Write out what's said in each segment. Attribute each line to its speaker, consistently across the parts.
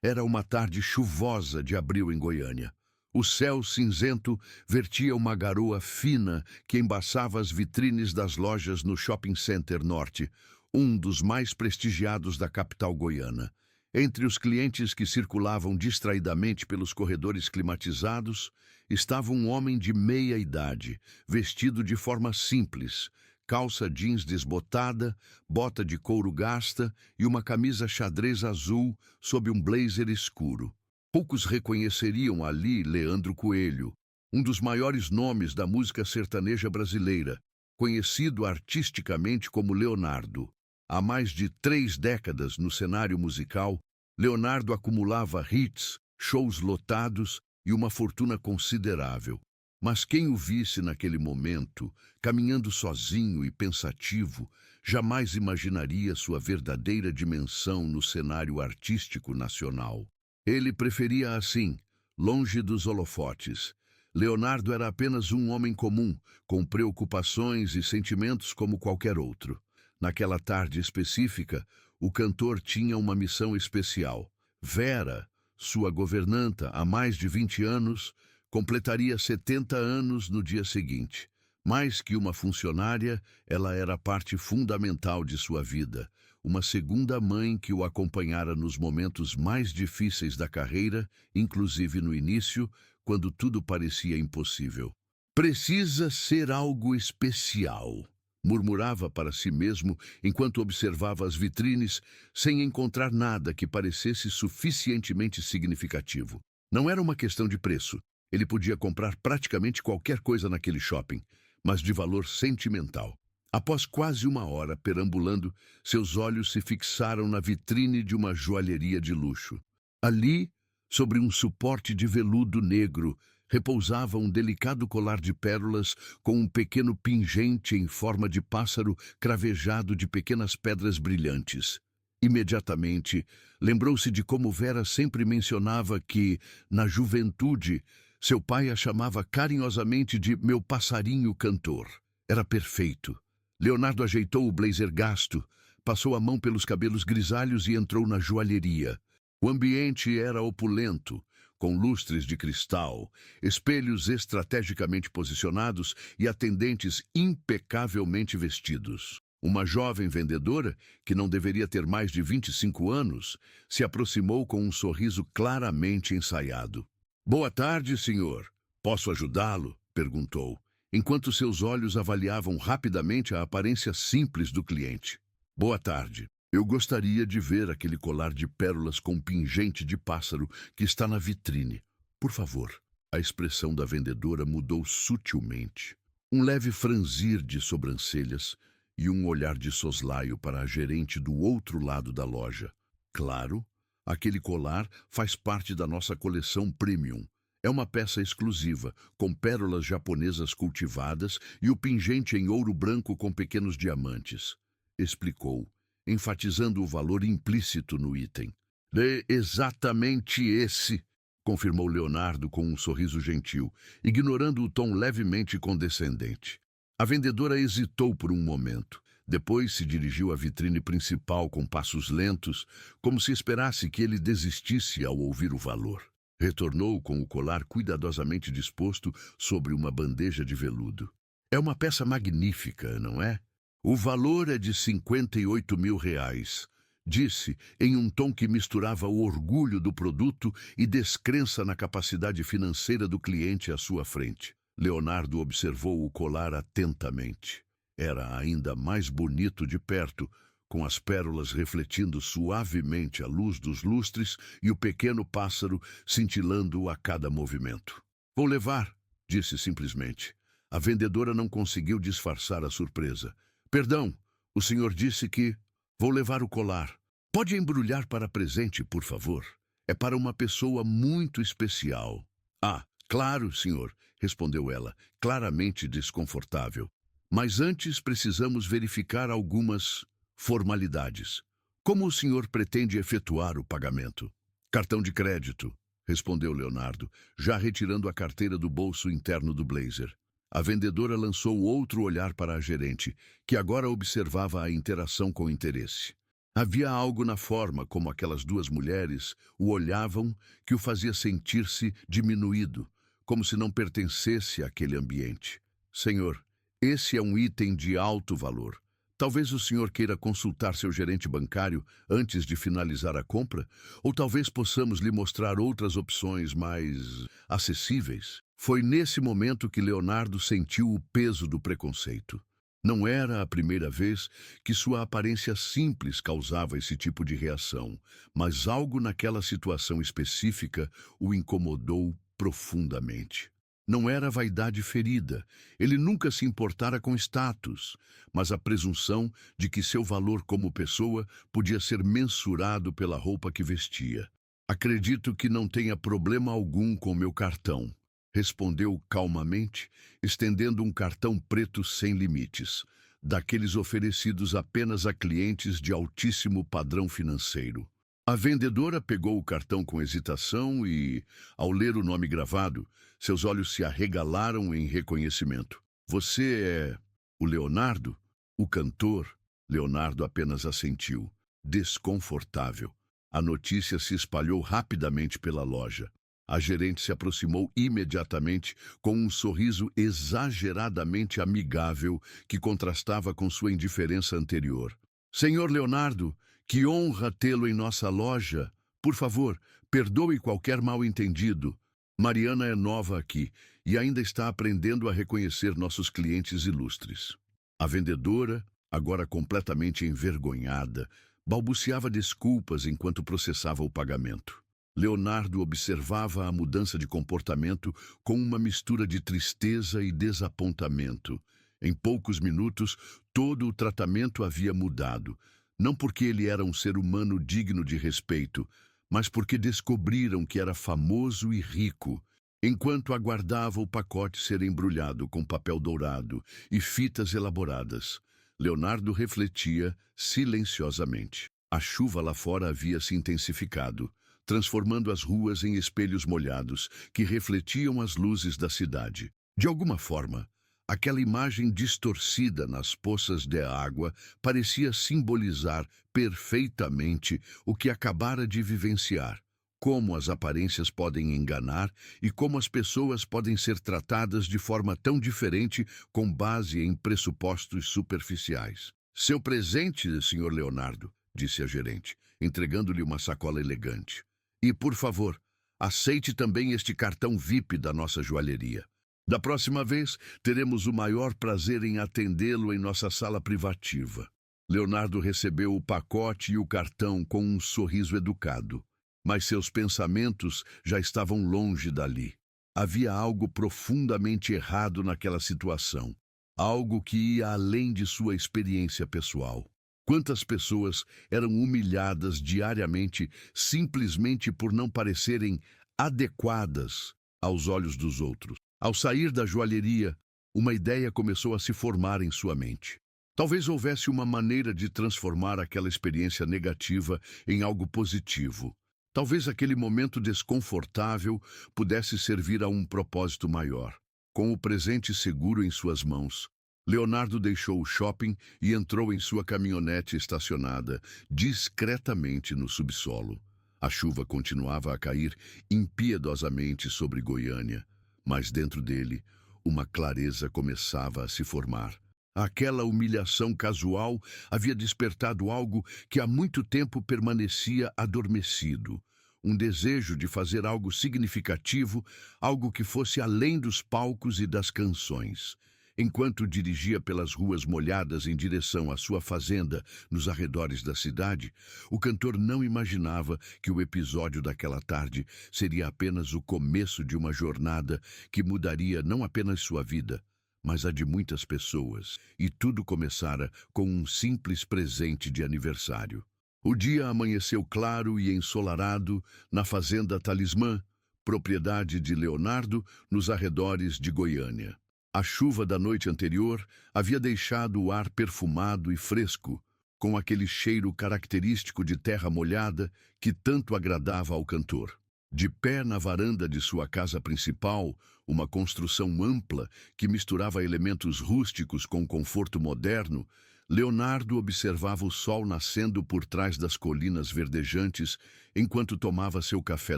Speaker 1: Era uma tarde chuvosa de abril em Goiânia. O céu cinzento vertia uma garoa fina que embaçava as vitrines das lojas no Shopping Center Norte, um dos mais prestigiados da capital goiana. Entre os clientes que circulavam distraidamente pelos corredores climatizados, estava um homem de meia idade, vestido de forma simples, calça jeans desbotada, bota de couro gasta e uma camisa xadrez azul sob um blazer escuro. Poucos reconheceriam ali Leandro Coelho, um dos maiores nomes da música sertaneja brasileira, conhecido artisticamente como Leonardo. Há mais de 3 décadas no cenário musical, Leonardo acumulava hits, shows lotados e uma fortuna considerável. Mas quem o visse naquele momento, caminhando sozinho e pensativo, jamais imaginaria sua verdadeira dimensão no cenário artístico nacional. Ele preferia assim, longe dos holofotes. Leonardo era apenas um homem comum, com preocupações e sentimentos como qualquer outro. Naquela tarde específica, o cantor tinha uma missão especial. Vera, sua governanta há mais de 20 anos, completaria 70 anos no dia seguinte. Mais que uma funcionária, ela era parte fundamental de sua vida, uma segunda mãe que o acompanhara nos momentos mais difíceis da carreira, inclusive no início, quando tudo parecia impossível. Precisa ser algo especial, murmurava para si mesmo enquanto observava as vitrines, sem encontrar nada que parecesse suficientemente significativo. Não era uma questão de preço. Ele podia comprar praticamente qualquer coisa naquele shopping, mas de valor sentimental. Após quase uma hora perambulando, seus olhos se fixaram na vitrine de uma joalheria de luxo. Ali, sobre um suporte de veludo negro, repousava um delicado colar de pérolas com um pequeno pingente em forma de pássaro cravejado de pequenas pedras brilhantes. Imediatamente, lembrou-se de como Vera sempre mencionava que, na juventude, seu pai a chamava carinhosamente de meu passarinho cantor. Era perfeito. Leonardo ajeitou o blazer gasto, passou a mão pelos cabelos grisalhos e entrou na joalheria. O ambiente era opulento, com lustres de cristal, espelhos estrategicamente posicionados e atendentes impecavelmente vestidos. Uma jovem vendedora, que não deveria ter mais de 25 anos, se aproximou com um sorriso claramente ensaiado. "Boa tarde, senhor. Posso ajudá-lo?" perguntou, enquanto seus olhos avaliavam rapidamente a aparência simples do cliente. "Boa tarde. Eu gostaria de ver aquele colar de pérolas com pingente de pássaro que está na vitrine. Por favor." A expressão da vendedora mudou sutilmente. Um leve franzir de sobrancelhas e um olhar de soslaio para a gerente do outro lado da loja. "Claro. Aquele colar faz parte da nossa coleção Premium. É uma peça exclusiva, com pérolas japonesas cultivadas e o pingente em ouro branco com pequenos diamantes", explicou, enfatizando o valor implícito no item. "É exatamente esse", confirmou Leonardo com um sorriso gentil, ignorando o tom levemente condescendente. A vendedora hesitou por um momento. Depois se dirigiu à vitrine principal com passos lentos, como se esperasse que ele desistisse ao ouvir o valor. Retornou com o colar cuidadosamente disposto sobre uma bandeja de veludo. "É uma peça magnífica, não é? O valor é de R$ 58.000, disse em um tom que misturava o orgulho do produto e descrença na capacidade financeira do cliente à sua frente. Leonardo observou o colar atentamente. Era ainda mais bonito de perto, com as pérolas refletindo suavemente a luz dos lustres e o pequeno pássaro cintilando a cada movimento. "Vou levar", disse simplesmente. A vendedora não conseguiu disfarçar a surpresa. "Perdão, o senhor disse que... Vou levar o colar. Pode embrulhar para presente, por favor. É para uma pessoa muito especial." "Ah, claro, senhor", respondeu ela, claramente desconfortável. "Mas antes precisamos verificar algumas formalidades. Como o senhor pretende efetuar o pagamento?" "Cartão de crédito", respondeu Leonardo, já retirando a carteira do bolso interno do blazer. A vendedora lançou outro olhar para a gerente, que agora observava a interação com interesse. Havia algo na forma como aquelas duas mulheres o olhavam que o fazia sentir-se diminuído, como se não pertencesse àquele ambiente. Senhor, esse é um item de alto valor. Talvez o senhor queira consultar seu gerente bancário antes de finalizar a compra, ou talvez possamos lhe mostrar outras opções mais acessíveis. Foi nesse momento que Leonardo sentiu o peso do preconceito. Não era a primeira vez que sua aparência simples causava esse tipo de reação, mas algo naquela situação específica o incomodou profundamente. Não era a vaidade ferida, ele nunca se importara com status, mas a presunção de que seu valor como pessoa podia ser mensurado pela roupa que vestia. Acredito que não tenha problema algum com meu cartão, respondeu calmamente, estendendo um cartão preto sem limites, daqueles oferecidos apenas a clientes de altíssimo padrão financeiro. A vendedora pegou o cartão com hesitação e, ao ler o nome gravado, seus olhos se arregalaram em reconhecimento. Você é o Leonardo? O cantor? Leonardo apenas assentiu, desconfortável. A notícia se espalhou rapidamente pela loja. A gerente se aproximou imediatamente com um sorriso exageradamente amigável que contrastava com sua indiferença anterior. Senhor Leonardo, que honra tê-lo em nossa loja. Por favor, perdoe qualquer mal-entendido. Mariana é nova aqui e ainda está aprendendo a reconhecer nossos clientes ilustres. A vendedora, agora completamente envergonhada, balbuciava desculpas enquanto processava o pagamento. Leonardo observava a mudança de comportamento com uma mistura de tristeza e desapontamento. Em poucos minutos, todo o tratamento havia mudado, não porque ele era um ser humano digno de respeito, mas porque descobriram que era famoso e rico. Enquanto aguardava o pacote ser embrulhado com papel dourado e fitas elaboradas, Leonardo refletia silenciosamente. A chuva lá fora havia se intensificado, transformando as ruas em espelhos molhados que refletiam as luzes da cidade. De alguma forma, aquela imagem distorcida nas poças de água parecia simbolizar perfeitamente o que acabara de vivenciar, como as aparências podem enganar e como as pessoas podem ser tratadas de forma tão diferente com base em pressupostos superficiais. Seu presente, Sr. Leonardo, disse a gerente, entregando-lhe uma sacola elegante. E, por favor, aceite também este cartão VIP da nossa joalheria. Da próxima vez, teremos o maior prazer em atendê-lo em nossa sala privativa. Leonardo recebeu o pacote e o cartão com um sorriso educado, mas seus pensamentos já estavam longe dali. Havia algo profundamente errado naquela situação, algo que ia além de sua experiência pessoal. Quantas pessoas eram humilhadas diariamente simplesmente por não parecerem adequadas aos olhos dos outros? Ao sair da joalheria, uma ideia começou a se formar em sua mente. Talvez houvesse uma maneira de transformar aquela experiência negativa em algo positivo. Talvez aquele momento desconfortável pudesse servir a um propósito maior. Com o presente seguro em suas mãos, Leonardo deixou o shopping e entrou em sua caminhonete estacionada discretamente no subsolo. A chuva continuava a cair impiedosamente sobre Goiânia, mas dentro dele, uma clareza começava a se formar. Aquela humilhação casual havia despertado algo que há muito tempo permanecia adormecido. Um desejo de fazer algo significativo, algo que fosse além dos palcos e das canções. Enquanto dirigia pelas ruas molhadas em direção à sua fazenda nos arredores da cidade, o cantor não imaginava que o episódio daquela tarde seria apenas o começo de uma jornada que mudaria não apenas sua vida, mas a de muitas pessoas. E tudo começara com um simples presente de aniversário. O dia amanheceu claro e ensolarado na fazenda Talismã, propriedade de Leonardo, nos arredores de Goiânia. A chuva da noite anterior havia deixado o ar perfumado e fresco, com aquele cheiro característico de terra molhada que tanto agradava ao cantor. De pé na varanda de sua casa principal, uma construção ampla que misturava elementos rústicos com conforto moderno, Leonardo observava o sol nascendo por trás das colinas verdejantes enquanto tomava seu café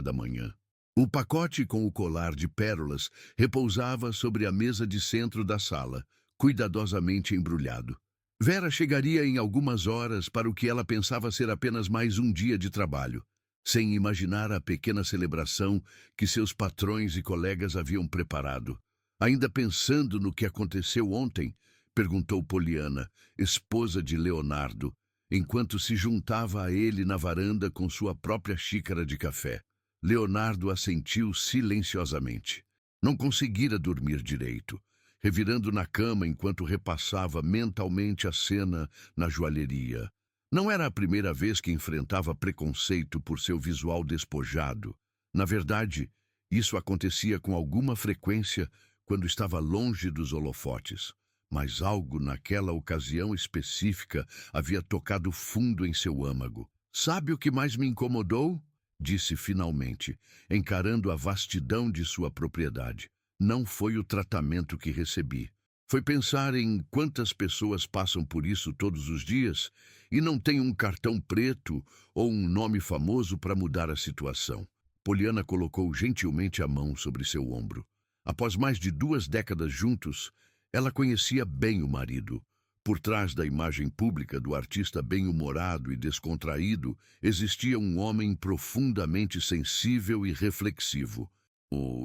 Speaker 1: da manhã. O pacote com o colar de pérolas repousava sobre a mesa de centro da sala, cuidadosamente embrulhado. Vera chegaria em algumas horas para o que ela pensava ser apenas mais um dia de trabalho, sem imaginar a pequena celebração que seus patrões e colegas haviam preparado. Ainda pensando no que aconteceu ontem, perguntou Poliana, esposa de Leonardo, enquanto se juntava a ele na varanda com sua própria xícara de café. Leonardo assentiu silenciosamente. Não conseguira dormir direito, revirando na cama enquanto repassava mentalmente a cena na joalheria. Não era a primeira vez que enfrentava preconceito por seu visual despojado. Na verdade, isso acontecia com alguma frequência quando estava longe dos holofotes. Mas algo naquela ocasião específica havia tocado fundo em seu âmago. "Sabe o que mais me incomodou?" disse finalmente, encarando a vastidão de sua propriedade. "Não foi o tratamento que recebi. Foi pensar em quantas pessoas passam por isso todos os dias e não têm um cartão preto ou um nome famoso para mudar a situação." Poliana colocou gentilmente a mão sobre seu ombro. Após mais de 2 décadas juntos, ela conhecia bem o marido. Por trás da imagem pública do artista bem-humorado e descontraído, existia um homem profundamente sensível e reflexivo.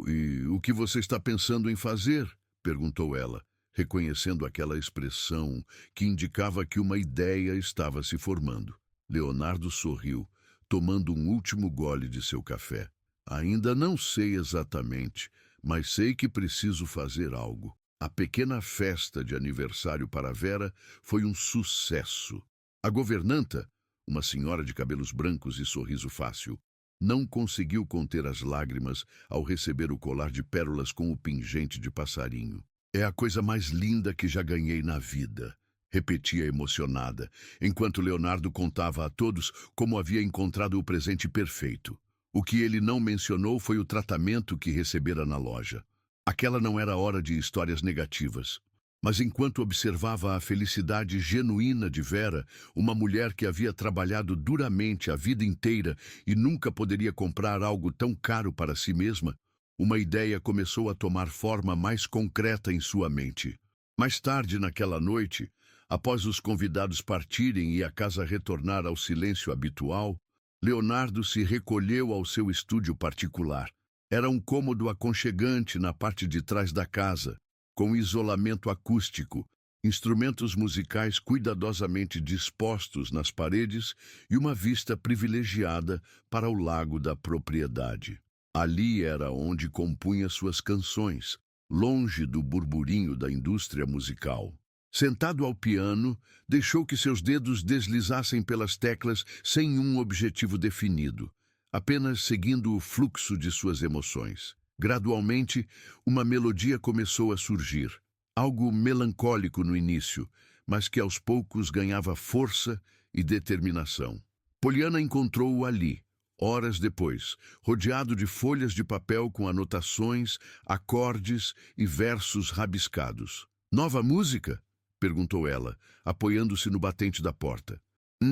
Speaker 1: E o que você está pensando em fazer?" perguntou ela, reconhecendo aquela expressão que indicava que uma ideia estava se formando. Leonardo sorriu, tomando um último gole de seu café. "Ainda não sei exatamente, mas sei que preciso fazer algo." A pequena festa de aniversário para Vera foi um sucesso. A governanta, uma senhora de cabelos brancos e sorriso fácil, não conseguiu conter as lágrimas ao receber o colar de pérolas com o pingente de passarinho. "É a coisa mais linda que já ganhei na vida", repetia emocionada, enquanto Leonardo contava a todos como havia encontrado o presente perfeito. O que ele não mencionou foi o tratamento que recebera na loja. Aquela não era hora de histórias negativas. Mas enquanto observava a felicidade genuína de Vera, uma mulher que havia trabalhado duramente a vida inteira e nunca poderia comprar algo tão caro para si mesma, uma ideia começou a tomar forma mais concreta em sua mente. Mais tarde naquela noite, após os convidados partirem e a casa retornar ao silêncio habitual, Leonardo se recolheu ao seu estúdio particular. Era um cômodo aconchegante na parte de trás da casa, com isolamento acústico, instrumentos musicais cuidadosamente dispostos nas paredes e uma vista privilegiada para o lago da propriedade. Ali era onde compunha suas canções, longe do burburinho da indústria musical. Sentado ao piano, deixou que seus dedos deslizassem pelas teclas sem um objetivo definido, apenas seguindo o fluxo de suas emoções. Gradualmente, uma melodia começou a surgir, algo melancólico no início, mas que aos poucos ganhava força e determinação. Poliana encontrou-o ali, horas depois, rodeado de folhas de papel com anotações, acordes e versos rabiscados. "Nova música?" perguntou ela, apoiando-se no batente da porta.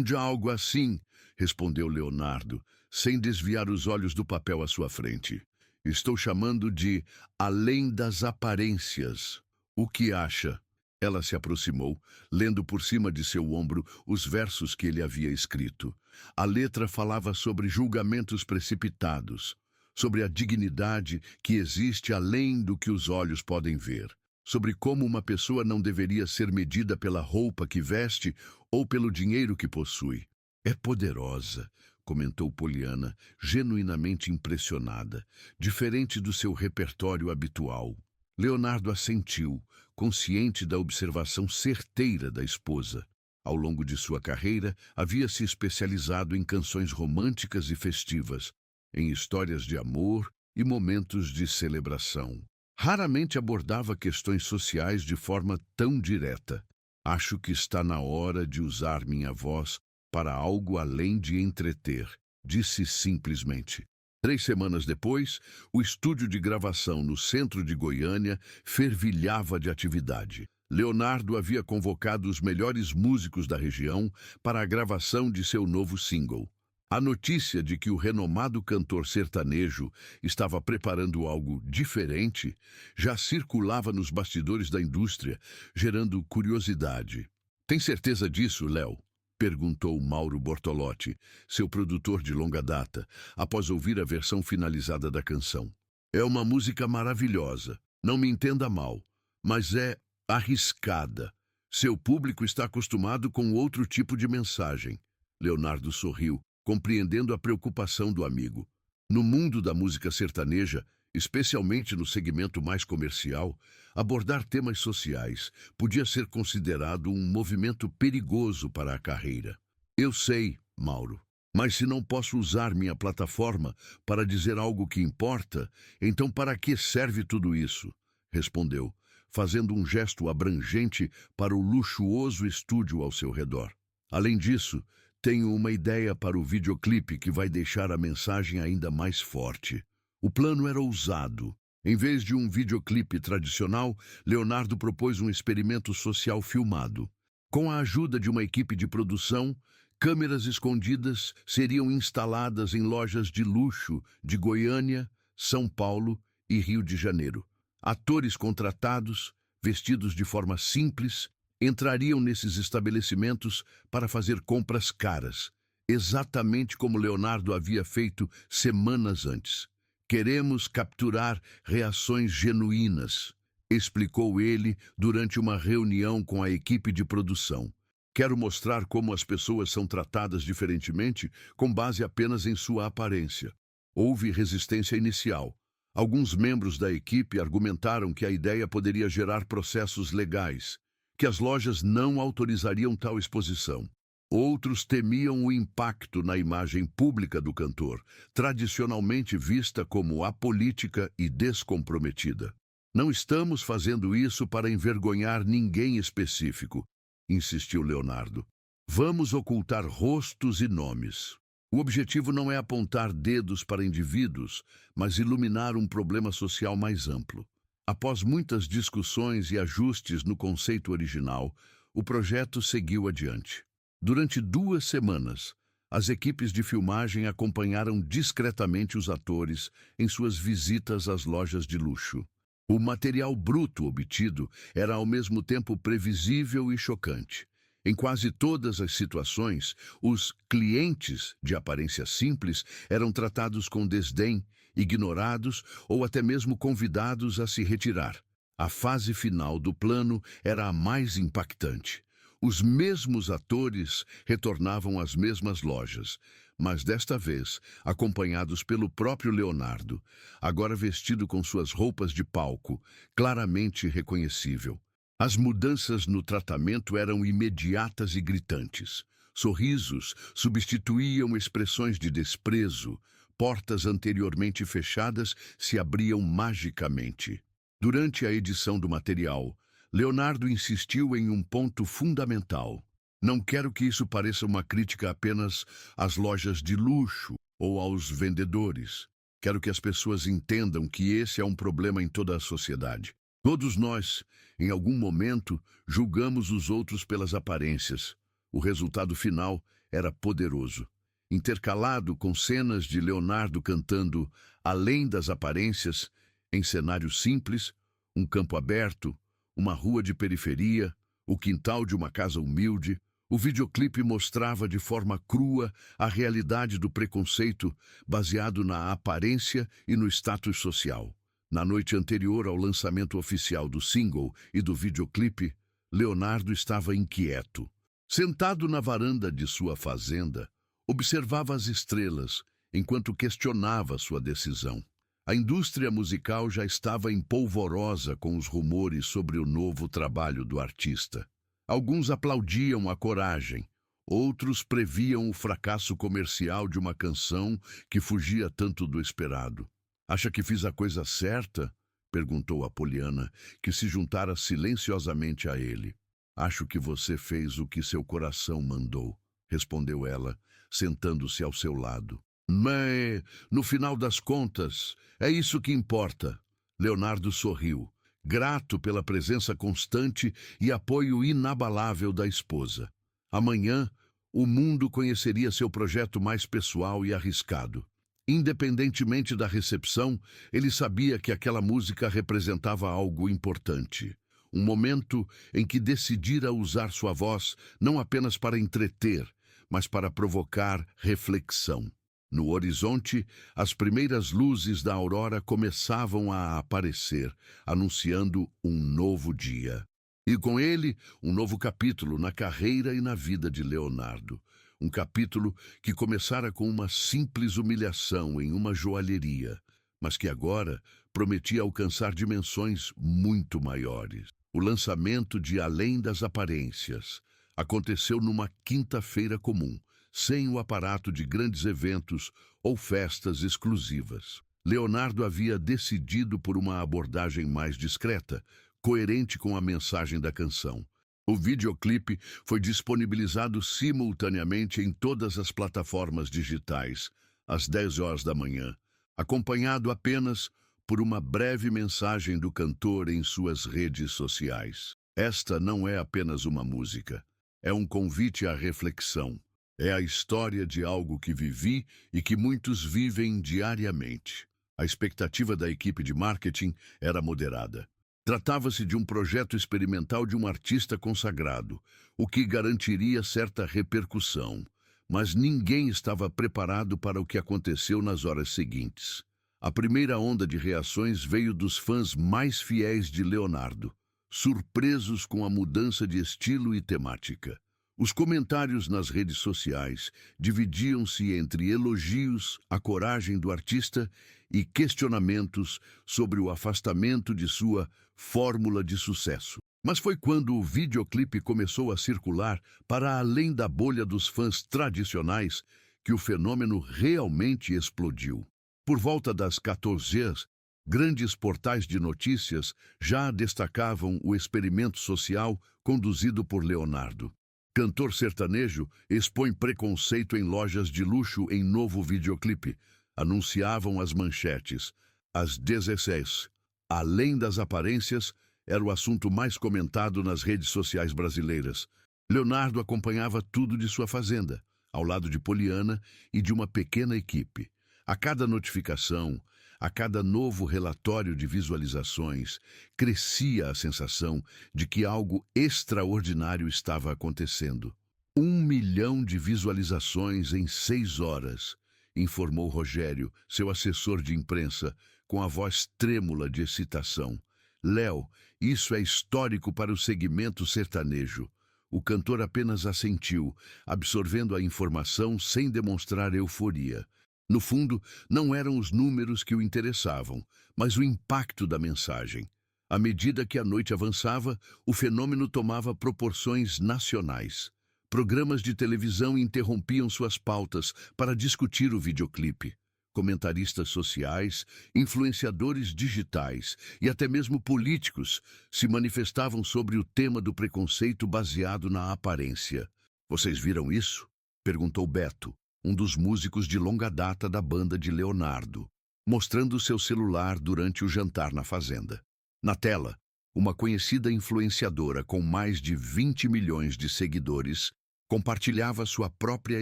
Speaker 1: "De algo assim", respondeu Leonardo, sem desviar os olhos do papel à sua frente. "Estou chamando de Além das Aparências. O que acha?" Ela se aproximou, lendo por cima de seu ombro os versos que ele havia escrito. A letra falava sobre julgamentos precipitados, sobre a dignidade que existe além do que os olhos podem ver, sobre como uma pessoa não deveria ser medida pela roupa que veste ou pelo dinheiro que possui. "É poderosa", comentou Poliana, genuinamente impressionada, diferente do seu repertório habitual. Leonardo assentiu, consciente da observação certeira da esposa. Ao longo de sua carreira, havia se especializado em canções românticas e festivas, em histórias de amor e momentos de celebração. Raramente abordava questões sociais de forma tão direta. "Acho que está na hora de usar minha voz para algo além de entreter", disse simplesmente. 3 semanas depois, o estúdio de gravação no centro de Goiânia fervilhava de atividade. Leonardo havia convocado os melhores músicos da região para a gravação de seu novo single. A notícia de que o renomado cantor sertanejo estava preparando algo diferente já circulava nos bastidores da indústria, gerando curiosidade. Tem certeza disso, Léo? Perguntou Mauro Bortolotti, seu produtor de longa data, após ouvir a versão finalizada da canção. É uma música maravilhosa, não me entenda mal, mas é arriscada. Seu público está acostumado com outro tipo de mensagem. Leonardo sorriu, compreendendo a preocupação do amigo. No mundo da música sertaneja, especialmente no segmento mais comercial, abordar temas sociais podia ser considerado um movimento perigoso para a carreira. Eu sei, Mauro, mas se não posso usar minha plataforma para dizer algo que importa, então para que serve tudo isso? Respondeu, fazendo um gesto abrangente para o luxuoso estúdio ao seu redor. Além disso, tenho uma ideia para o videoclipe que vai deixar a mensagem ainda mais forte. O plano era ousado. Em vez de um videoclipe tradicional, Leonardo propôs um experimento social filmado. Com a ajuda de uma equipe de produção, câmeras escondidas seriam instaladas em lojas de luxo de Goiânia, São Paulo e Rio de Janeiro. Atores contratados, vestidos de forma simples, entrariam nesses estabelecimentos para fazer compras caras, exatamente como Leonardo havia feito semanas antes. Queremos capturar reações genuínas, explicou ele durante uma reunião com a equipe de produção. Quero mostrar como as pessoas são tratadas diferentemente com base apenas em sua aparência. Houve resistência inicial. Alguns membros da equipe argumentaram que a ideia poderia gerar processos legais, que as lojas não autorizariam tal exposição. Outros temiam o impacto na imagem pública do cantor, tradicionalmente vista como apolítica e descomprometida. Não estamos fazendo isso para envergonhar ninguém específico, insistiu Leonardo. Vamos ocultar rostos e nomes. O objetivo não é apontar dedos para indivíduos, mas iluminar um problema social mais amplo. Após muitas discussões e ajustes no conceito original, o projeto seguiu adiante. Durante 2 semanas, as equipes de filmagem acompanharam discretamente os atores em suas visitas às lojas de luxo. O material bruto obtido era ao mesmo tempo previsível e chocante. Em quase todas as situações, os clientes de aparência simples eram tratados com desdém, ignorados ou até mesmo convidados a se retirar. A fase final do plano era a mais impactante. Os mesmos atores retornavam às mesmas lojas, mas desta vez acompanhados pelo próprio Leonardo, agora vestido com suas roupas de palco, claramente reconhecível. As mudanças no tratamento eram imediatas e gritantes. Sorrisos substituíam expressões de desprezo, portas anteriormente fechadas se abriam magicamente. Durante a edição do material, Leonardo insistiu em um ponto fundamental. Não quero que isso pareça uma crítica apenas às lojas de luxo ou aos vendedores. Quero que as pessoas entendam que esse é um problema em toda a sociedade. Todos nós, em algum momento, julgamos os outros pelas aparências. O resultado final era poderoso. Intercalado com cenas de Leonardo cantando Além das Aparências, em cenário simples, um campo aberto, uma rua de periferia, o quintal de uma casa humilde, o videoclipe mostrava de forma crua a realidade do preconceito baseado na aparência e no status social. Na noite anterior ao lançamento oficial do single e do videoclipe, Leonardo estava inquieto. Sentado na varanda de sua fazenda, observava as estrelas enquanto questionava sua decisão. A indústria musical já estava empolvorosa com os rumores sobre o novo trabalho do artista. Alguns aplaudiam a coragem, outros previam o fracasso comercial de uma canção que fugia tanto do esperado. Acha que fiz a coisa certa? Perguntou Apoliana, que se juntara silenciosamente a ele. Acho que você fez o que seu coração mandou, respondeu ela, sentando-se ao seu lado. Mas, no final das contas, é isso que importa. Leonardo sorriu, grato pela presença constante e apoio inabalável da esposa. Amanhã, o mundo conheceria seu projeto mais pessoal e arriscado. Independentemente da recepção, ele sabia que aquela música representava algo importante. Um momento em que decidira usar sua voz não apenas para entreter, mas para provocar reflexão. No horizonte, as primeiras luzes da aurora começavam a aparecer, anunciando um novo dia. E com ele, um novo capítulo na carreira e na vida de Leonardo. Um capítulo que começara com uma simples humilhação em uma joalheria, mas que agora prometia alcançar dimensões muito maiores. O lançamento de Além das Aparências aconteceu numa quinta-feira comum, sem o aparato de grandes eventos ou festas exclusivas. Leonardo havia decidido por uma abordagem mais discreta, coerente com a mensagem da canção. O videoclipe foi disponibilizado simultaneamente em todas as plataformas digitais, às 10 horas da manhã, acompanhado apenas por uma breve mensagem do cantor em suas redes sociais. Esta não é apenas uma música, é um convite à reflexão. É a história de algo que vivi e que muitos vivem diariamente. A expectativa da equipe de marketing era moderada. Tratava-se de um projeto experimental de um artista consagrado, o que garantiria certa repercussão, mas ninguém estava preparado para o que aconteceu nas horas seguintes. A primeira onda de reações veio dos fãs mais fiéis de Leonardo, surpresos com a mudança de estilo e temática. Os comentários nas redes sociais dividiam-se entre elogios à coragem do artista e questionamentos sobre o afastamento de sua fórmula de sucesso. Mas foi quando o videoclipe começou a circular para além da bolha dos fãs tradicionais que o fenômeno realmente explodiu. Por volta das 14 horas, grandes portais de notícias já destacavam o experimento social conduzido por Leonardo. Cantor sertanejo expõe preconceito em lojas de luxo em novo videoclipe. Anunciavam as manchetes. Às 16, Além das Aparências, era o assunto mais comentado nas redes sociais brasileiras. Leonardo acompanhava tudo de sua fazenda, ao lado de Poliana e de uma pequena equipe. A cada notificação, a cada novo relatório de visualizações, crescia a sensação de que algo extraordinário estava acontecendo. 1 milhão de visualizações em 6 horas, informou Rogério, seu assessor de imprensa, com a voz trêmula de excitação. Léo, isso é histórico para o segmento sertanejo. O cantor apenas assentiu, absorvendo a informação sem demonstrar euforia. No fundo, não eram os números que o interessavam, mas o impacto da mensagem. À medida que a noite avançava, o fenômeno tomava proporções nacionais. Programas de televisão interrompiam suas pautas para discutir o videoclipe. Comentaristas sociais, influenciadores digitais e até mesmo políticos se manifestavam sobre o tema do preconceito baseado na aparência. "Vocês viram isso?" perguntou Beto, um dos músicos de longa data da banda de Leonardo, mostrando seu celular durante o jantar na fazenda. Na tela, uma conhecida influenciadora com mais de 20 milhões de seguidores compartilhava sua própria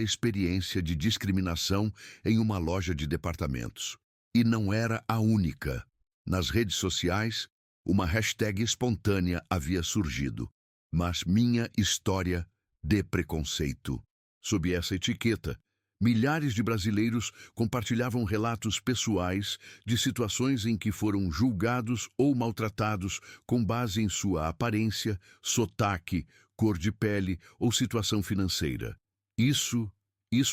Speaker 1: experiência de discriminação em uma loja de departamentos. E não era a única. Nas redes sociais, uma hashtag espontânea havia surgido. Mas minha história de preconceito. Sob essa etiqueta, milhares de brasileiros compartilhavam relatos pessoais de situações em que foram julgados ou maltratados com base em sua aparência, sotaque, cor de pele ou situação financeira. Isso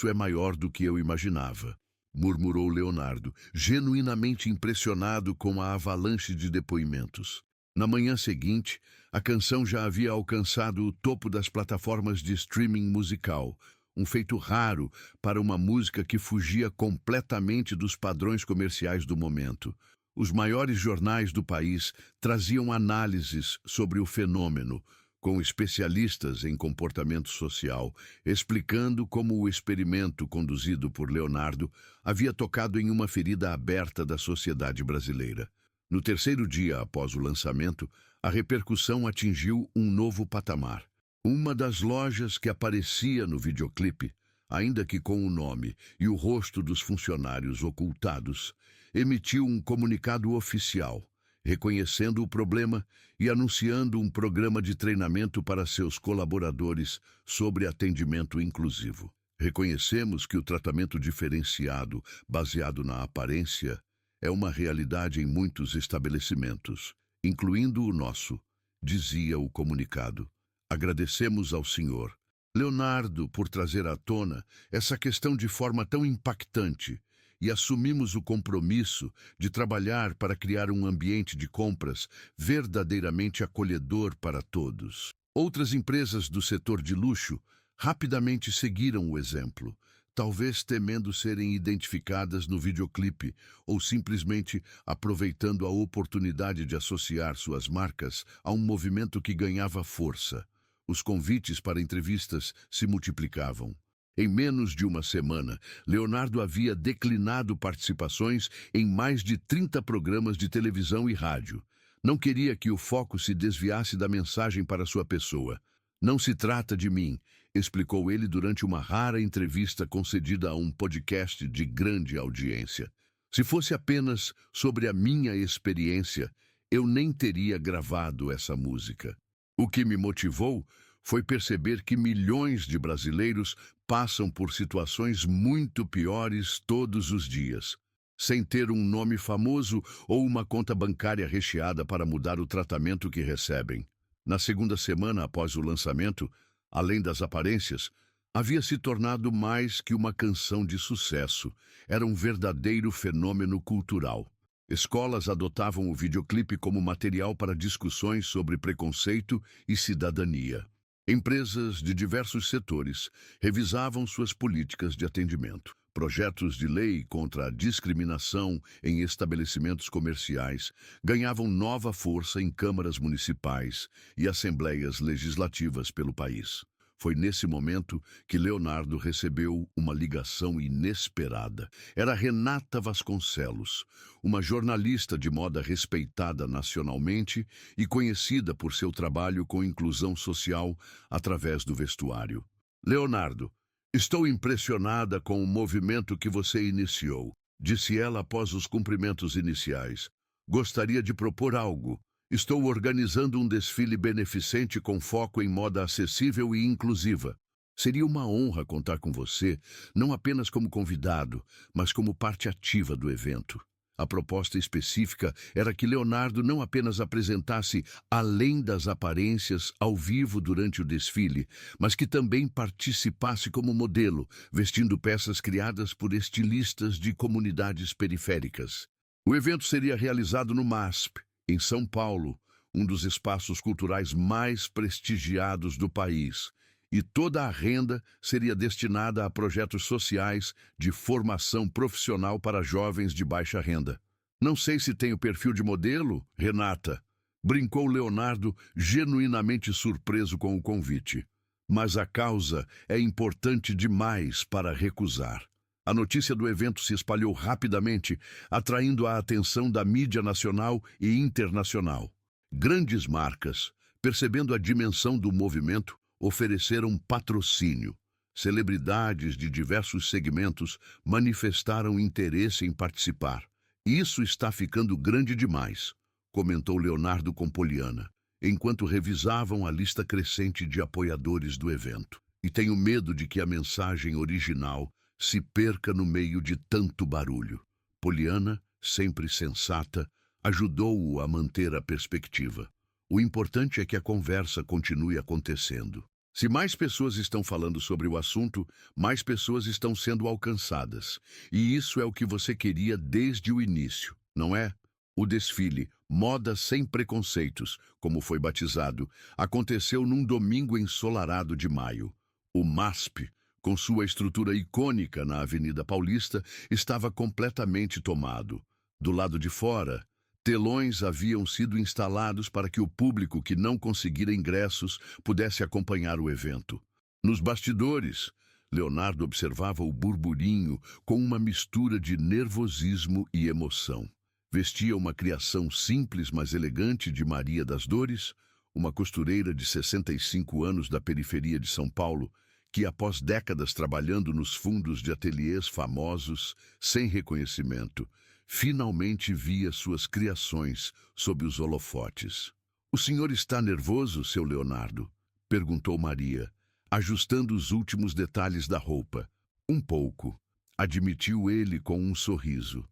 Speaker 1: é maior do que eu imaginava, murmurou Leonardo, genuinamente impressionado com a avalanche de depoimentos. Na manhã seguinte, a canção já havia alcançado o topo das plataformas de streaming musical, um feito raro para uma música que fugia completamente dos padrões comerciais do momento. Os maiores jornais do país traziam análises sobre o fenômeno, com especialistas em comportamento social, explicando como o experimento conduzido por Leonardo havia tocado em uma ferida aberta da sociedade brasileira. No terceiro dia após o lançamento, a repercussão atingiu um novo patamar. Uma das lojas que aparecia no videoclipe, ainda que com o nome e o rosto dos funcionários ocultados, emitiu um comunicado oficial, reconhecendo o problema e anunciando um programa de treinamento para seus colaboradores sobre atendimento inclusivo. Reconhecemos que o tratamento diferenciado, baseado na aparência, é uma realidade em muitos estabelecimentos, incluindo o nosso, dizia o comunicado. Agradecemos ao Sr. Leonardo por trazer à tona essa questão de forma tão impactante e assumimos o compromisso de trabalhar para criar um ambiente de compras verdadeiramente acolhedor para todos. Outras empresas do setor de luxo rapidamente seguiram o exemplo, talvez temendo serem identificadas no videoclipe ou simplesmente aproveitando a oportunidade de associar suas marcas a um movimento que ganhava força. Os convites para entrevistas se multiplicavam. Em menos de uma semana, Leonardo havia declinado participações em mais de 30 programas de televisão e rádio. Não queria que o foco se desviasse da mensagem para sua pessoa. Não se trata de mim, explicou ele durante uma rara entrevista concedida a um podcast de grande audiência. Se fosse apenas sobre a minha experiência, eu nem teria gravado essa música. O que me motivou foi perceber que milhões de brasileiros passam por situações muito piores todos os dias, sem ter um nome famoso ou uma conta bancária recheada para mudar o tratamento que recebem. Na segunda semana após o lançamento, além das aparências, havia se tornado mais que uma canção de sucesso. Era um verdadeiro fenômeno cultural. Escolas adotavam o videoclipe como material para discussões sobre preconceito e cidadania. Empresas de diversos setores revisavam suas políticas de atendimento. Projetos de lei contra a discriminação em estabelecimentos comerciais ganhavam nova força em câmaras municipais e assembleias legislativas pelo país. Foi nesse momento que Leonardo recebeu uma ligação inesperada. Era Renata Vasconcelos, uma jornalista de moda respeitada nacionalmente e conhecida por seu trabalho com inclusão social através do vestuário. Leonardo, estou impressionada com o movimento que você iniciou, disse ela após os cumprimentos iniciais. Gostaria de propor algo. Estou organizando um desfile beneficente com foco em moda acessível e inclusiva. Seria uma honra contar com você, não apenas como convidado, mas como parte ativa do evento. A proposta específica era que Leonardo não apenas apresentasse além das aparências ao vivo durante o desfile, mas que também participasse como modelo, vestindo peças criadas por estilistas de comunidades periféricas. O evento seria realizado no MASP, em São Paulo, um dos espaços culturais mais prestigiados do país, e toda a renda seria destinada a projetos sociais de formação profissional para jovens de baixa renda. Não sei se tem o perfil de modelo, Renata, brincou Leonardo, genuinamente surpreso com o convite. Mas a causa é importante demais para recusar. A notícia do evento se espalhou rapidamente, atraindo a atenção da mídia nacional e internacional. Grandes marcas, percebendo a dimensão do movimento, ofereceram patrocínio. Celebridades de diversos segmentos manifestaram interesse em participar. Isso está ficando grande demais, comentou Leonardo com Poliana, enquanto revisavam a lista crescente de apoiadores do evento. E tenho medo de que a mensagem original se perca no meio de tanto barulho. Poliana, sempre sensata, ajudou-o a manter a perspectiva. O importante é que a conversa continue acontecendo. Se mais pessoas estão falando sobre o assunto, mais pessoas estão sendo alcançadas. E isso é o que você queria desde o início, não é? O desfile Moda Sem Preconceitos, como foi batizado, aconteceu num domingo ensolarado de maio. O MASP, com sua estrutura icônica na Avenida Paulista, estava completamente tomado. Do lado de fora, telões haviam sido instalados para que o público que não conseguira ingressos pudesse acompanhar o evento. Nos bastidores, Leonardo observava o burburinho com uma mistura de nervosismo e emoção. Vestia uma criação simples, mas elegante de Maria das Dores, uma costureira de 65 anos da periferia de São Paulo, que após décadas trabalhando nos fundos de ateliês famosos, sem reconhecimento, finalmente via suas criações sob os holofotes. "O senhor está nervoso, seu Leonardo?" perguntou Maria, ajustando os últimos detalhes da roupa. "Um pouco", admitiu ele com um sorriso.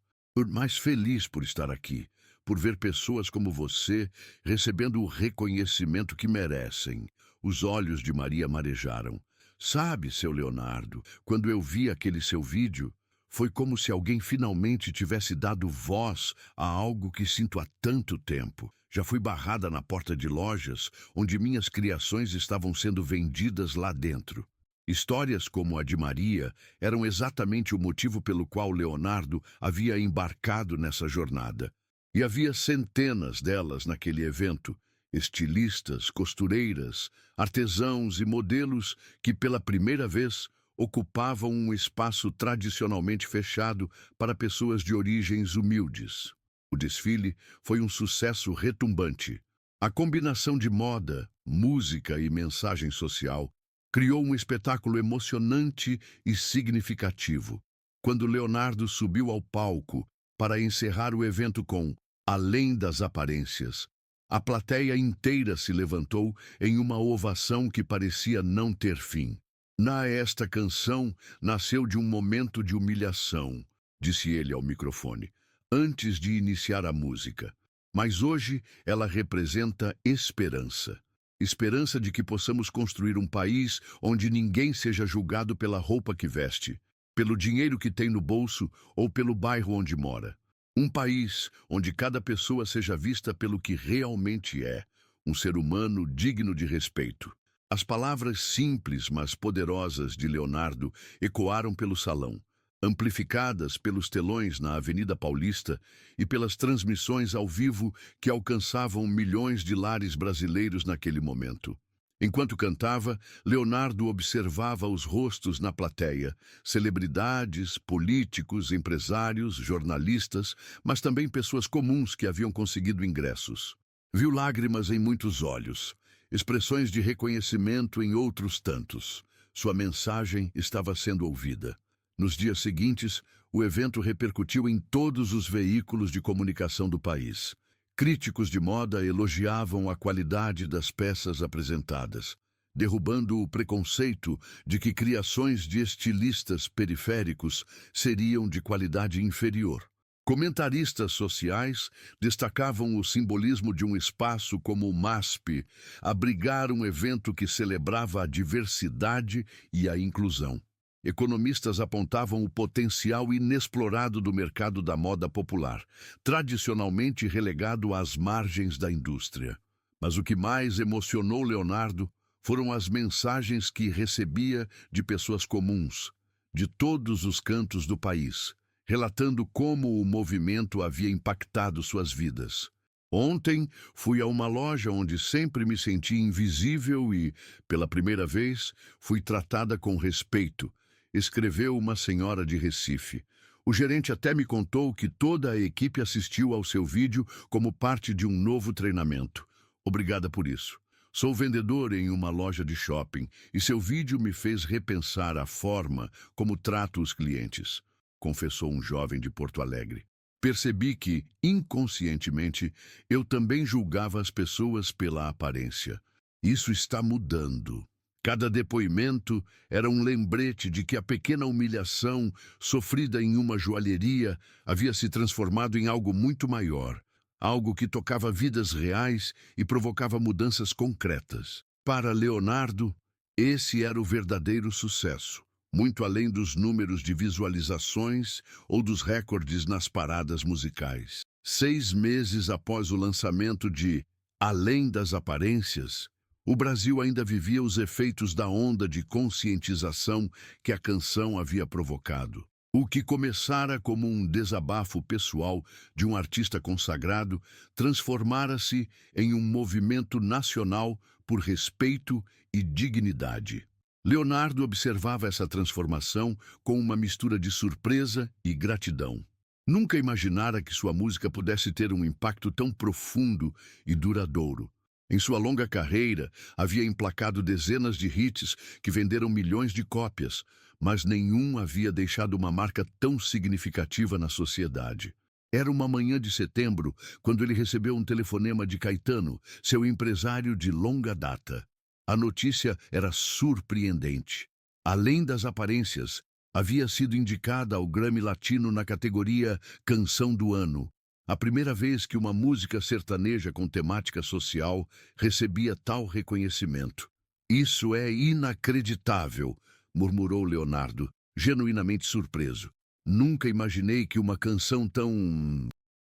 Speaker 1: "Mais feliz por estar aqui, por ver pessoas como você recebendo o reconhecimento que merecem." Os olhos de Maria marejaram. "Sabe, seu Leonardo, quando eu vi aquele seu vídeo, foi como se alguém finalmente tivesse dado voz a algo que sinto há tanto tempo. Já fui barrada na porta de lojas onde minhas criações estavam sendo vendidas lá dentro." Histórias como a de Maria eram exatamente o motivo pelo qual Leonardo havia embarcado nessa jornada. E havia centenas delas naquele evento, estilistas, costureiras, artesãos e modelos que pela primeira vez ocupavam um espaço tradicionalmente fechado para pessoas de origens humildes. O desfile foi um sucesso retumbante. A combinação de moda, música e mensagem social criou um espetáculo emocionante e significativo. Quando Leonardo subiu ao palco para encerrar o evento com "Além das Aparências", a plateia inteira se levantou em uma ovação que parecia não ter fim. Esta canção nasceu de um momento de humilhação", disse ele ao microfone, antes de iniciar a música. "Mas hoje ela representa esperança. Esperança de que possamos construir um país onde ninguém seja julgado pela roupa que veste, pelo dinheiro que tem no bolso ou pelo bairro onde mora. Um país onde cada pessoa seja vista pelo que realmente é, um ser humano digno de respeito." As palavras simples, mas poderosas de Leonardo ecoaram pelo salão, amplificadas pelos telões na Avenida Paulista e pelas transmissões ao vivo que alcançavam milhões de lares brasileiros naquele momento. Enquanto cantava, Leonardo observava os rostos na plateia, celebridades, políticos, empresários, jornalistas, mas também pessoas comuns que haviam conseguido ingressos. Viu lágrimas em muitos olhos, expressões de reconhecimento em outros tantos. Sua mensagem estava sendo ouvida. Nos dias seguintes, o evento repercutiu em todos os veículos de comunicação do país. Críticos de moda elogiavam a qualidade das peças apresentadas, derrubando o preconceito de que criações de estilistas periféricos seriam de qualidade inferior. Comentaristas sociais destacavam o simbolismo de um espaço como o MASP abrigar um evento que celebrava a diversidade e a inclusão. Economistas apontavam o potencial inexplorado do mercado da moda popular, tradicionalmente relegado às margens da indústria. Mas o que mais emocionou Leonardo foram as mensagens que recebia de pessoas comuns, de todos os cantos do país, relatando como o movimento havia impactado suas vidas. "Ontem fui a uma loja onde sempre me senti invisível e, pela primeira vez, fui tratada com respeito", escreveu uma senhora de Recife. "O gerente até me contou que toda a equipe assistiu ao seu vídeo como parte de um novo treinamento. Obrigada por isso. Sou vendedor em uma loja de shopping e seu vídeo me fez repensar a forma como trato os clientes", confessou um jovem de Porto Alegre. "Percebi que, inconscientemente, eu também julgava as pessoas pela aparência. Isso está mudando." Cada depoimento era um lembrete de que a pequena humilhação sofrida em uma joalheria havia se transformado em algo muito maior, algo que tocava vidas reais e provocava mudanças concretas. Para Leonardo, esse era o verdadeiro sucesso, muito além dos números de visualizações ou dos recordes nas paradas musicais. 6 meses após o lançamento de Além das Aparências, o Brasil ainda vivia os efeitos da onda de conscientização que a canção havia provocado. O que começara como um desabafo pessoal de um artista consagrado transformara-se em um movimento nacional por respeito e dignidade. Leonardo observava essa transformação com uma mistura de surpresa e gratidão. Nunca imaginara que sua música pudesse ter um impacto tão profundo e duradouro. Em sua longa carreira, havia emplacado dezenas de hits que venderam milhões de cópias, mas nenhum havia deixado uma marca tão significativa na sociedade. Era uma manhã de setembro quando ele recebeu um telefonema de Caetano, seu empresário de longa data. A notícia era surpreendente. Além das aparências, havia sido indicada ao Grammy Latino na categoria Canção do Ano. A primeira vez que uma música sertaneja com temática social recebia tal reconhecimento. Isso é inacreditável, murmurou Leonardo, genuinamente surpreso. Nunca imaginei que uma canção tão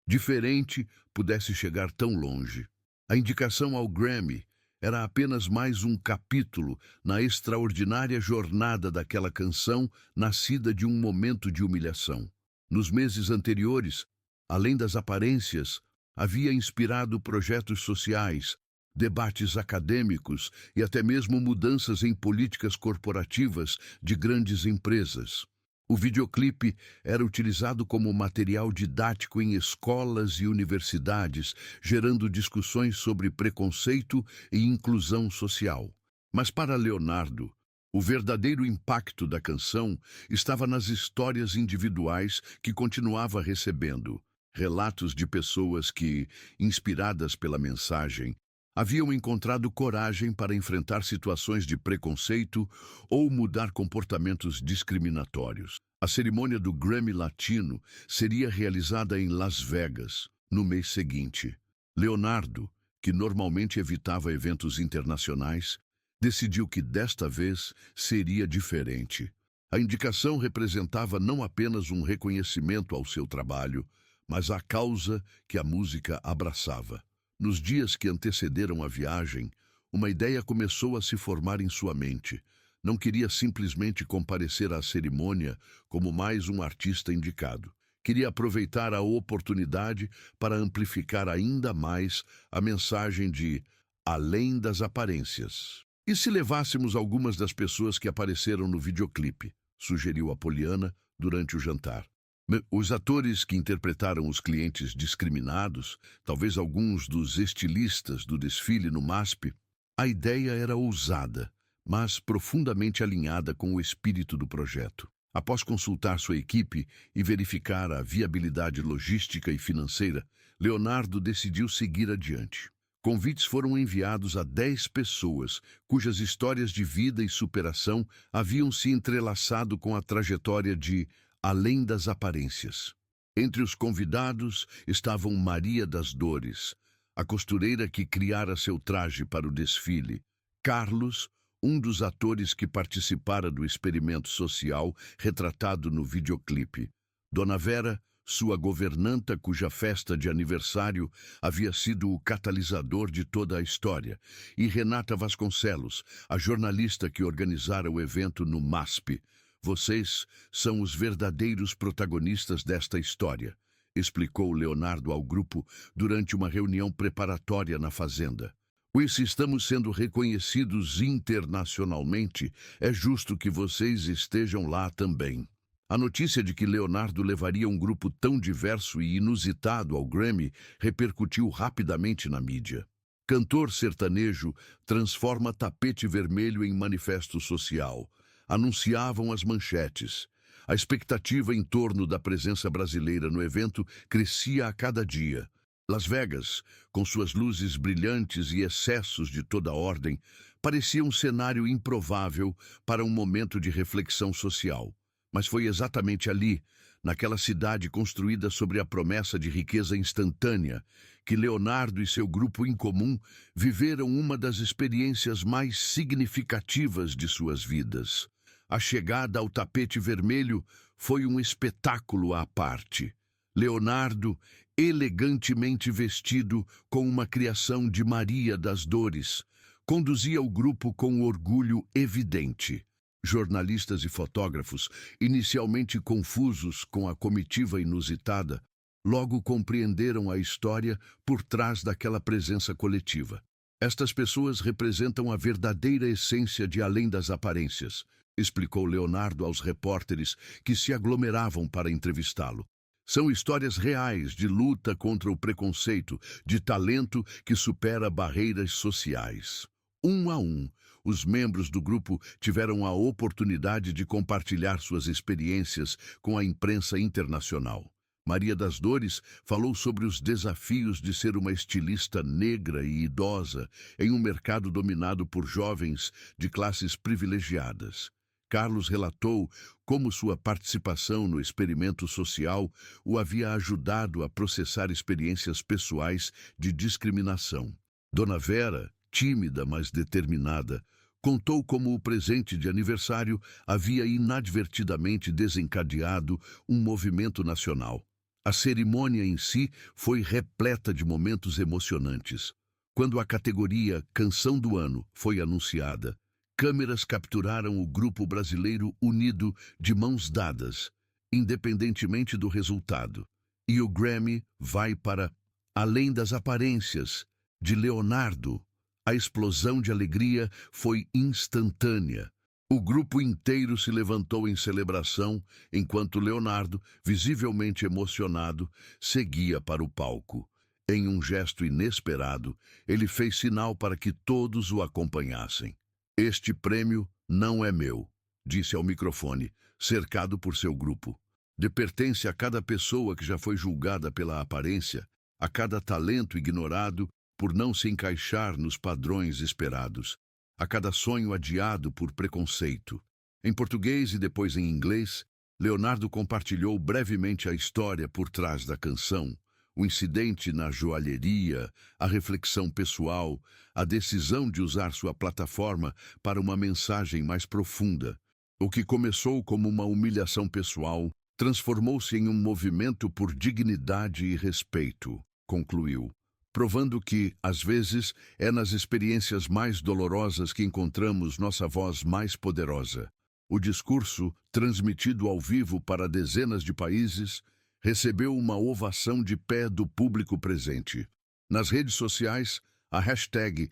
Speaker 1: diferente pudesse chegar tão longe. A indicação ao Grammy era apenas mais um capítulo na extraordinária jornada daquela canção nascida de um momento de humilhação. Nos meses anteriores, além das aparências, havia inspirado projetos sociais, debates acadêmicos e até mesmo mudanças em políticas corporativas de grandes empresas. O videoclipe era utilizado como material didático em escolas e universidades, gerando discussões sobre preconceito e inclusão social. Mas para Leonardo, o verdadeiro impacto da canção estava nas histórias individuais que continuava recebendo. Relatos de pessoas que, inspiradas pela mensagem, haviam encontrado coragem para enfrentar situações de preconceito ou mudar comportamentos discriminatórios. A cerimônia do Grammy Latino seria realizada em Las Vegas, no mês seguinte. Leonardo, que normalmente evitava eventos internacionais, decidiu que desta vez seria diferente. A indicação representava não apenas um reconhecimento ao seu trabalho, mas a causa que a música abraçava. Nos dias que antecederam a viagem, uma ideia começou a se formar em sua mente. Não queria simplesmente comparecer à cerimônia como mais um artista indicado. Queria aproveitar a oportunidade para amplificar ainda mais a mensagem de além das aparências. E se levássemos algumas das pessoas que apareceram no videoclipe? Sugeriu Apoliana durante o jantar. Os atores que interpretaram os clientes discriminados, talvez alguns dos estilistas do desfile no MASP, a ideia era ousada, mas profundamente alinhada com o espírito do projeto. Após consultar sua equipe e verificar a viabilidade logística e financeira, Leonardo decidiu seguir adiante. Convites foram enviados a 10 pessoas, cujas histórias de vida e superação haviam se entrelaçado com a trajetória de além das aparências. Entre os convidados estavam Maria das Dores, a costureira que criara seu traje para o desfile, Carlos, um dos atores que participara do experimento social retratado no videoclipe, Dona Vera, sua governanta cuja festa de aniversário havia sido o catalisador de toda a história, e Renata Vasconcelos, a jornalista que organizara o evento no MASP. Vocês são os verdadeiros protagonistas desta história, explicou Leonardo ao grupo durante uma reunião preparatória na fazenda. Pois se estamos sendo reconhecidos internacionalmente, é justo que vocês estejam lá também. A notícia de que Leonardo levaria um grupo tão diverso e inusitado ao Grammy repercutiu rapidamente na mídia. Cantor sertanejo transforma tapete vermelho em manifesto social. Anunciavam as manchetes. A expectativa em torno da presença brasileira no evento crescia a cada dia. Las Vegas, com suas luzes brilhantes e excessos de toda ordem, parecia um cenário improvável para um momento de reflexão social. Mas foi exatamente ali, naquela cidade construída sobre a promessa de riqueza instantânea, que Leonardo e seu grupo em comum viveram uma das experiências mais significativas de suas vidas. A chegada ao tapete vermelho foi um espetáculo à parte. Leonardo, elegantemente vestido com uma criação de Maria das Dores, conduzia o grupo com orgulho evidente. Jornalistas e fotógrafos, inicialmente confusos com a comitiva inusitada, logo compreenderam a história por trás daquela presença coletiva. Estas pessoas representam a verdadeira essência de além das aparências, explicou Leonardo aos repórteres que se aglomeravam para entrevistá-lo. São histórias reais de luta contra o preconceito, de talento que supera barreiras sociais. Um a um, os membros do grupo tiveram a oportunidade de compartilhar suas experiências com a imprensa internacional. Maria das Dores falou sobre os desafios de ser uma estilista negra e idosa em um mercado dominado por jovens de classes privilegiadas. Carlos relatou como sua participação no experimento social o havia ajudado a processar experiências pessoais de discriminação. Dona Vera, tímida mas determinada, contou como o presente de aniversário havia inadvertidamente desencadeado um movimento nacional. A cerimônia em si foi repleta de momentos emocionantes. Quando a categoria Canção do Ano foi anunciada, câmeras capturaram o grupo brasileiro unido de mãos dadas, independentemente do resultado. E o Grammy vai para Além das Aparências, de Leonardo. A explosão de alegria foi instantânea. O grupo inteiro se levantou em celebração, enquanto Leonardo, visivelmente emocionado, seguia para o palco. Em um gesto inesperado, ele fez sinal para que todos o acompanhassem. "Este prêmio não é meu", disse ao microfone, cercado por seu grupo. "Pertence a cada pessoa que já foi julgada pela aparência, a cada talento ignorado por não se encaixar nos padrões esperados, a cada sonho adiado por preconceito." Em português e depois em inglês, Leonardo compartilhou brevemente a história por trás da canção, o incidente na joalheria, a reflexão pessoal, a decisão de usar sua plataforma para uma mensagem mais profunda. O que começou como uma humilhação pessoal transformou-se em um movimento por dignidade e respeito, concluiu, provando que, às vezes, é nas experiências mais dolorosas que encontramos nossa voz mais poderosa. O discurso, transmitido ao vivo para dezenas de países, recebeu uma ovação de pé do público presente. Nas redes sociais, a hashtag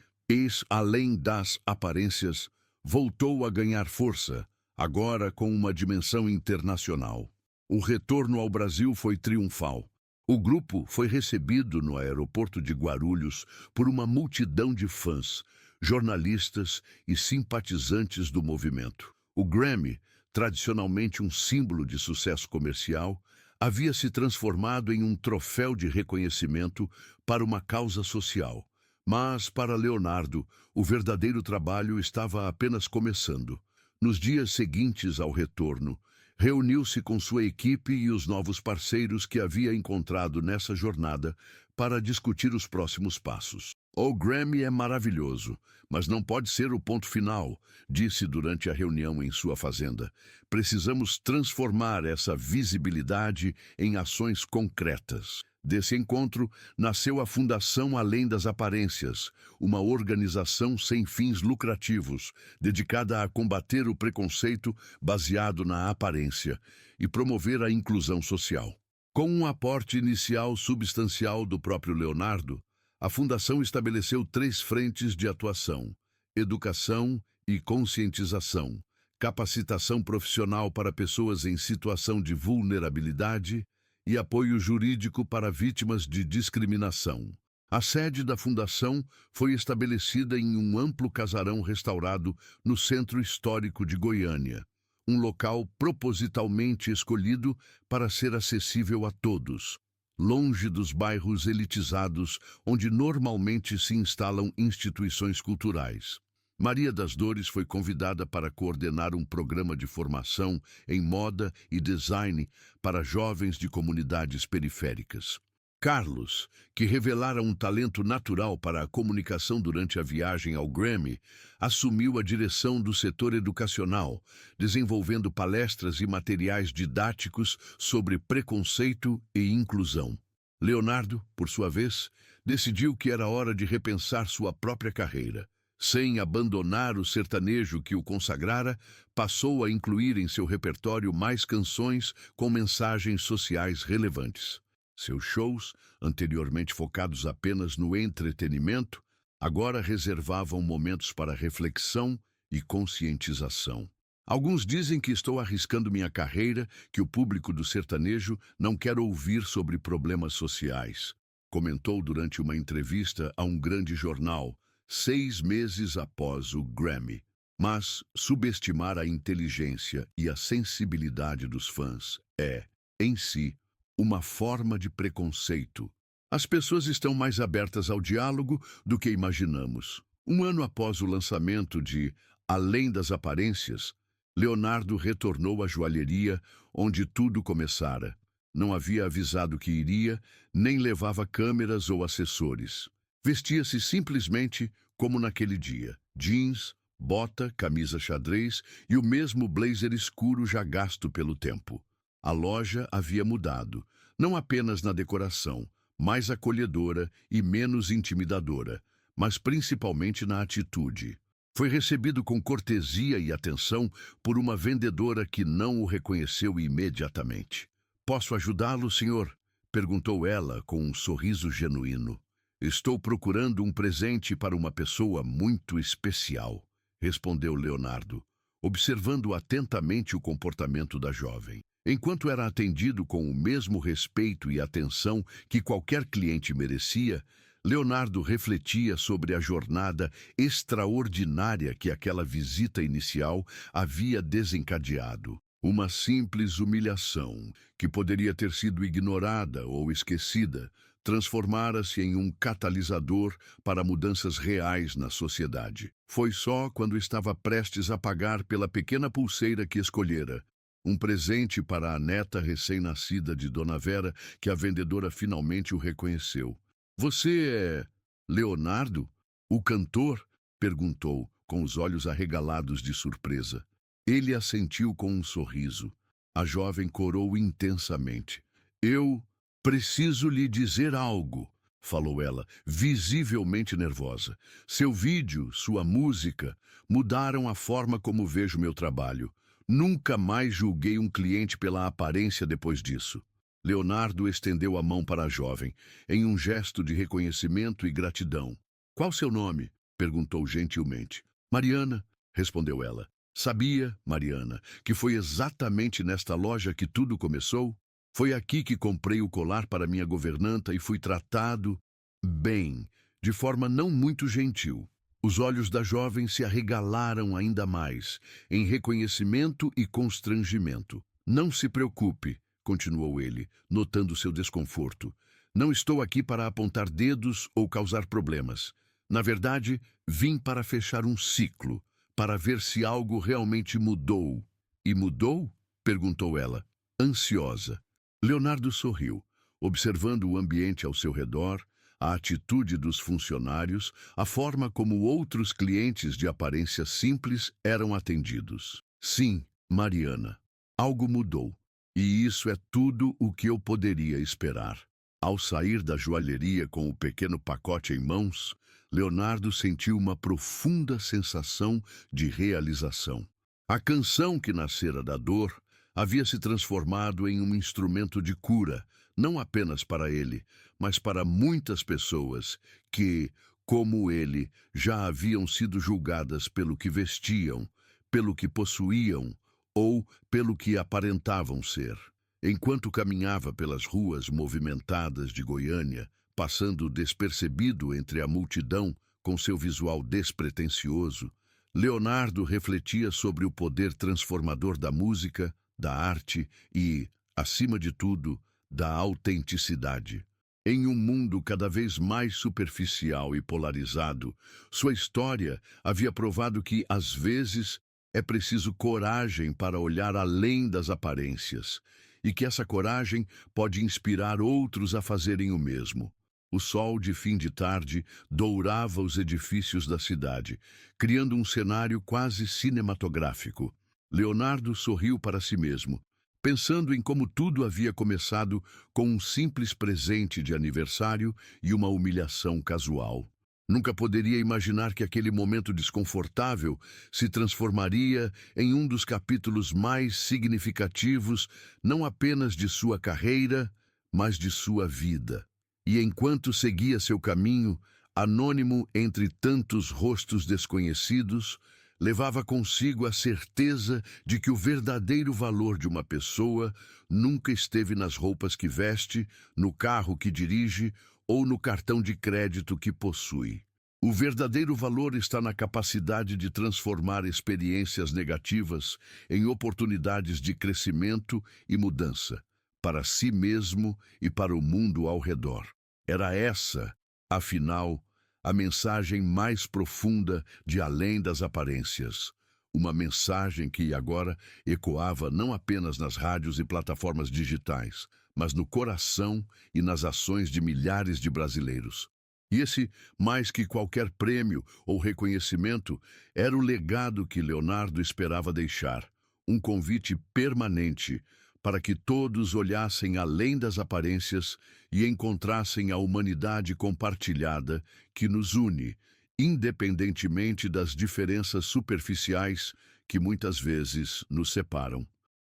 Speaker 1: #Além das Aparências voltou a ganhar força, agora com uma dimensão internacional. O retorno ao Brasil foi triunfal. O grupo foi recebido no aeroporto de Guarulhos por uma multidão de fãs, jornalistas e simpatizantes do movimento. O Grammy, tradicionalmente um símbolo de sucesso comercial, havia se transformado em um troféu de reconhecimento para uma causa social. Mas, para Leonardo, o verdadeiro trabalho estava apenas começando. Nos dias seguintes ao retorno, reuniu-se com sua equipe e os novos parceiros que havia encontrado nessa jornada para discutir os próximos passos. "O Grammy é maravilhoso, mas não pode ser o ponto final", disse durante a reunião em sua fazenda. "Precisamos transformar essa visibilidade em ações concretas." Desse encontro, nasceu a Fundação Além das Aparências, uma organização sem fins lucrativos, dedicada a combater o preconceito baseado na aparência e promover a inclusão social. Com um aporte inicial substancial do próprio Leonardo, a Fundação estabeleceu 3 frentes de atuação: educação e conscientização, capacitação profissional para pessoas em situação de vulnerabilidade e apoio jurídico para vítimas de discriminação. A sede da Fundação foi estabelecida em um amplo casarão restaurado no centro histórico de Goiânia, um local propositalmente escolhido para ser acessível a todos, longe dos bairros elitizados onde normalmente se instalam instituições culturais. Maria das Dores foi convidada para coordenar um programa de formação em moda e design para jovens de comunidades periféricas. Carlos, que revelara um talento natural para a comunicação durante a viagem ao Grammy, assumiu a direção do setor educacional, desenvolvendo palestras e materiais didáticos sobre preconceito e inclusão. Leonardo, por sua vez, decidiu que era hora de repensar sua própria carreira. Sem abandonar o sertanejo que o consagrara, passou a incluir em seu repertório mais canções com mensagens sociais relevantes. Seus shows, anteriormente focados apenas no entretenimento, agora reservavam momentos para reflexão e conscientização. Alguns dizem que estou arriscando minha carreira, que o público do sertanejo não quer ouvir sobre problemas sociais. Comentou durante uma entrevista a um grande jornal, 6 meses após o Grammy. Mas subestimar a inteligência e a sensibilidade dos fãs é, em si, uma forma de preconceito. As pessoas estão mais abertas ao diálogo do que imaginamos. Um ano após o lançamento de Além das Aparências, Leonardo retornou à joalheria onde tudo começara. Não havia avisado que iria, nem levava câmeras ou assessores. Vestia-se simplesmente como naquele dia. Jeans, bota, camisa xadrez e o mesmo blazer escuro já gasto pelo tempo. A loja havia mudado, não apenas na decoração, mais acolhedora e menos intimidadora, mas principalmente na atitude. Foi recebido com cortesia e atenção por uma vendedora que não o reconheceu imediatamente. "Posso ajudá-lo, senhor?" perguntou ela com um sorriso genuíno. "Estou procurando um presente para uma pessoa muito especial", respondeu Leonardo, observando atentamente o comportamento da jovem. Enquanto era atendido com o mesmo respeito e atenção que qualquer cliente merecia, Leonardo refletia sobre a jornada extraordinária que aquela visita inicial havia desencadeado. Uma simples humilhação, que poderia ter sido ignorada ou esquecida, transformara-se em um catalisador para mudanças reais na sociedade. Foi só quando estava prestes a pagar pela pequena pulseira que escolhera, um presente para a neta recém-nascida de Dona Vera, que a vendedora finalmente o reconheceu. "Você é Leonardo, o cantor?" perguntou, com os olhos arregalados de surpresa. Ele assentiu com um sorriso. A jovem corou intensamente. "Eu preciso lhe dizer algo", falou ela, visivelmente nervosa. "Seu vídeo, sua música, mudaram a forma como vejo meu trabalho. Nunca mais julguei um cliente pela aparência depois disso." Leonardo estendeu a mão para a jovem, em um gesto de reconhecimento e gratidão. "Qual seu nome?" perguntou gentilmente. "Mariana", respondeu ela. "Sabia, Mariana, que foi exatamente nesta loja que tudo começou? Foi aqui que comprei o colar para minha governanta e fui tratado bem, de forma não muito gentil." Os olhos da jovem se arregalaram ainda mais, em reconhecimento e constrangimento. "Não se preocupe", continuou ele, notando seu desconforto. "Não estou aqui para apontar dedos ou causar problemas. Na verdade, vim para fechar um ciclo, para ver se algo realmente mudou." "E mudou?" perguntou ela, ansiosa. Leonardo sorriu, observando o ambiente ao seu redor, a atitude dos funcionários, a forma como outros clientes de aparência simples eram atendidos. "Sim, Mariana, algo mudou. E isso é tudo o que eu poderia esperar." Ao sair da joalheria com o pequeno pacote em mãos, Leonardo sentiu uma profunda sensação de realização. A canção que nascera da dor havia se transformado em um instrumento de cura, não apenas para ele, mas para muitas pessoas que, como ele, já haviam sido julgadas pelo que vestiam, pelo que possuíam ou pelo que aparentavam ser. Enquanto caminhava pelas ruas movimentadas de Goiânia, passando despercebido entre a multidão com seu visual despretensioso, Leonardo refletia sobre o poder transformador da música, da arte e, acima de tudo, da autenticidade. Em um mundo cada vez mais superficial e polarizado, sua história havia provado que, às vezes, é preciso coragem para olhar além das aparências, e que essa coragem pode inspirar outros a fazerem o mesmo. O sol de fim de tarde dourava os edifícios da cidade, criando um cenário quase cinematográfico. Leonardo sorriu para si mesmo, pensando em como tudo havia começado com um simples presente de aniversário e uma humilhação casual. Nunca poderia imaginar que aquele momento desconfortável se transformaria em um dos capítulos mais significativos, não apenas de sua carreira, mas de sua vida. E enquanto seguia seu caminho, anônimo entre tantos rostos desconhecidos, levava consigo a certeza de que o verdadeiro valor de uma pessoa nunca esteve nas roupas que veste, no carro que dirige ou no cartão de crédito que possui. O verdadeiro valor está na capacidade de transformar experiências negativas em oportunidades de crescimento e mudança, para si mesmo e para o mundo ao redor. Era essa, afinal, a mensagem mais profunda de Além das Aparências. Uma mensagem que agora ecoava não apenas nas rádios e plataformas digitais, mas no coração e nas ações de milhares de brasileiros. E esse, mais que qualquer prêmio ou reconhecimento, era o legado que Leonardo esperava deixar, um convite permanente para que todos olhassem além das aparências e encontrassem a humanidade compartilhada que nos une, independentemente das diferenças superficiais que muitas vezes nos separam.